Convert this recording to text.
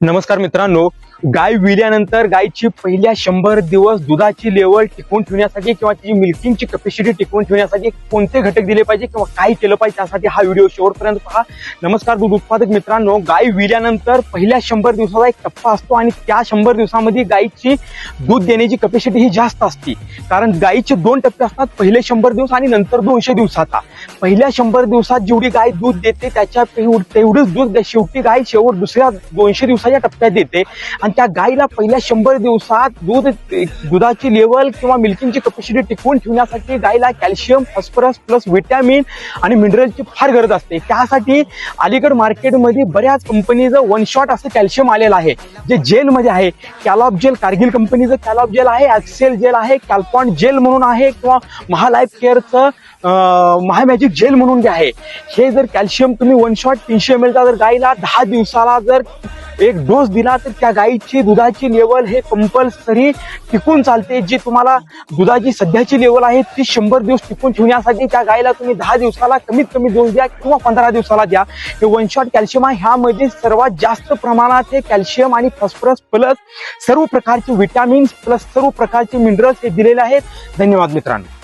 नमस्कार मित्रांनो, गाय विल्यानंतर गायची पहिल्या 100 दिवस दुधाची लेवल टिकवून ठेवण्यासाठी किंवा तिची मिल्किंगची कॅपॅसिटी टिकवून ठेवण्यासाठी कोणते घटक दिले पाहिजे किंवा काय केलं पाहिजे त्यासाठी हा व्हिडिओ शेवटपर्यंत पहा. नमस्कार दूध उत्पादक मित्रांनो, गाय विल्यानंतर पहिल्या 100 दिवसाचा एक टप्पा असतो आणि त्या 100 दिवसामध्ये गायची दूध देण्याची कॅपॅसिटी ही जास्त असते. कारण गायीचे 2 टप्पे असतात, पहिले 100 दिवस आणि नंतर 200 दिवसाचा. पहिल्या 100 दिवसात जेवढी गाय दूध देते त्याच्या तेवढंच दूध शेवटी गाय दुसऱ्या 200 दिवसाच्या टप्प्यात देते. आणि त्या गायीला पहिल्या 100 दिवसात दुधाची लेवल किंवा मिल्किंगची कॅपॅसिटी टिकवून ठेवण्यासाठी गायीला कॅल्शियम, फॉस्फरस प्लस विटॅमिन आणि मिनरलची फार गरज असते. त्यासाठी अलीकड मार्केटमध्ये बऱ्याच कंपनीचं 1 शॉट असं कॅल्शियम आलेलं आहे, जे जेलमध्ये आहे. कॅलॉप जेल, कारगिल कंपनीचं कॅलॉप जेल आहे, ॲक्सेल जेल आहे, कॅल्पॉन जेल म्हणून आहे किंवा महालाईफ केअरचं महामॅजिक जेल म्हणून जे आहे. हे जर कॅल्शियम तुम्ही 1 शॉट 300 ml चा जर गायीला 10 दिवसाला जर एक डोस दिला तर त्या गायीची दुधाची लेवल हे कंपल्सरी टिकून चालते. जी तुम्हाला दुधाची सध्याची लेवल आहे ती 100 दिवस टिकून ठेवण्यासाठी त्या गायीला तुम्ही 10 दिवसाला कमीत कमी डोस द्या किंवा 15 दिवसाला द्या. हे 1 शॉट कॅल्शियम आहे. ह्यामध्ये सर्वात जास्त प्रमाणात हे कॅल्शियम आणि फॉस्फरस प्लस सर्व प्रकारचे विटॅमिन्स प्लस सर्व प्रकारचे मिनरल्स हे दिलेले आहेत. धन्यवाद मित्रांनो.